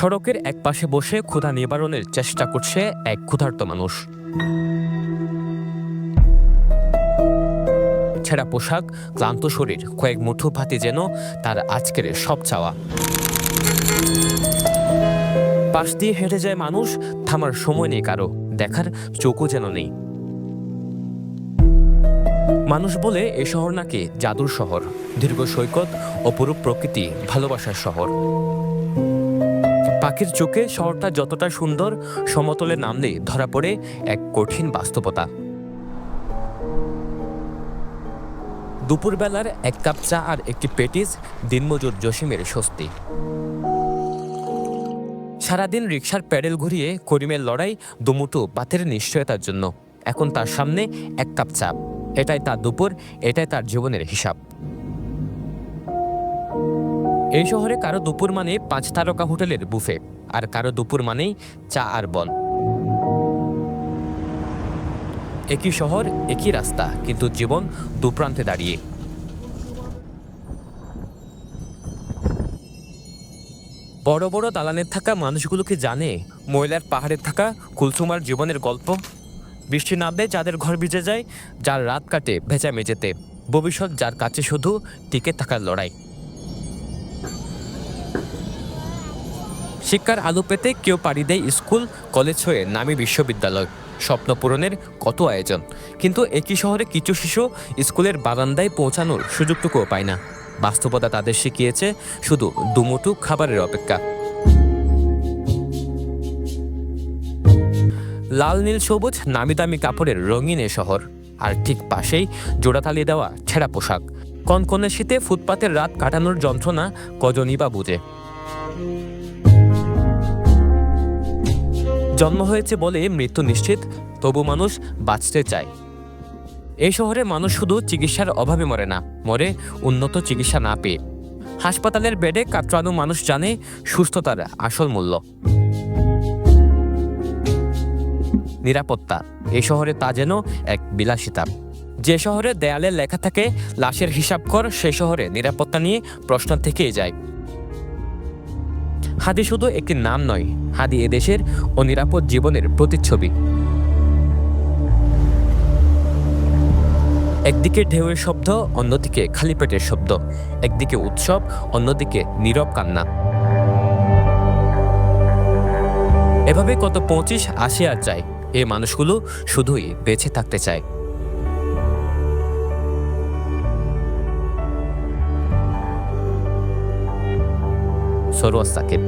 সড়কের এক পাশে বসে ক্ষুধা নিবারণের চেষ্টা করছে এক ক্ষুধার্ত মানুষ। ছেঁড়া পোশাক, ক্লান্ত শরীর, কয়েক মুঠো ভাতি যেন তার আজকের সব চাওয়া। পাশ দিয়ে হেঁটে যায় মানুষ, থামার সময় নেই কারো, দেখার চোখও যেন নেই। মানুষ বলে এ শহর নাকি জাদুর শহর, দীর্ঘ সৈকত, অপরূপ প্রকৃতি, ভালোবাসার শহর। পাখির চোখে শহরটা যতটা সুন্দর, সমতলে নামলেই ধরা পড়ে এক কঠিন বাস্তবতা। দুপুরবেলার এক কাপ চা আর একটি পেটিস দিনমজুর জসিমের স্বস্তি। সারাদিন রিকশার প্যাডেল ঘুরিয়ে করিমের লড়াই দুমুঠো ভাতের নিশ্চয়তার জন্য। এখন তার সামনে এক কাপ চা, এটাই তার দুপুর, এটাই তার জীবনের হিসাব। এই শহরে কারো দুপুর মানে 5 তারকা হোটেলের বুফে, আর কারো দুপুর মানেই চা আর বন। একই শহর, একই রাস্তা, কিন্তু জীবন দুপ্রান্তে দাঁড়িয়ে। বড় বড় দালানের থাকা মানুষগুলো কি জানে ময়লার পাহাড়ে থাকা কুলসুমার জীবনের গল্প? বৃষ্টি নামলে যাদের ঘর ভিজে যায়, যার রাত কাটে ভেজা মেঝেতে, ভবিষ্যৎ যার কাছে শুধু টিকে থাকার লড়াই। শিক্ষার আলো পেতে কেউ পাড়ি দেয় স্কুল কলেজ হয়ে নামী বিশ্ববিদ্যালয়, স্বপ্ন পূরণের কত আয়োজন। কিন্তু একই শহরে কিছু শিশু স্কুলের বারান্দায় পৌঁছানোর সুযোগটুকুও পায় না। বাস্তবতা তাদের শিখিয়েছে শুধু দুমুঠো খাবারের অপেক্ষা। লাল নীল সবুজ নামি দামি কাপড়ের রঙিন এ শহর, আর ঠিক পাশেই জোড়াতালি দেওয়া ছেঁড়া পোশাক। কনকনে শীতে ফুটপাতের রাত কাটানোর যন্ত্রণা কজনই বা বুঝে। জন্ম হয়েছে বলে মৃত্যু নিশ্চিত, তবু মানুষ বাঁচতে চায়। এই শহরে মানুষ শুধু চিকিৎসার অভাবে মরে না, মরে উন্নত চিকিৎসা না পেয়ে। হাসপাতালের বেডে কাতরানো মানুষ জানে সুস্থতার আসল মূল্য। নিরাপত্তা এই শহরে তা যেন এক বিলাসিতা। যে শহরে দেয়ালে লেখা থাকে লাশের হিসাব কর, সেই শহরে নিরাপত্তা নিয়ে প্রশ্ন থেকেই যায়। হাদি শুধু একটি নাম নয়, হাদি এদেশের অনিরাপদ জীবনের প্রতিচ্ছবি। একদিকে ঢেউয়ের শব্দ, অন্যদিকে খালি পেটের শব্দ, একদিকে উৎসব, অন্যদিকে নীরব কান্না। এভাবে কত 25 আসে আর যায়, এই মানুষগুলো শুধুই বেঁচে থাকতে চায়। সরোয়ার সাকিব।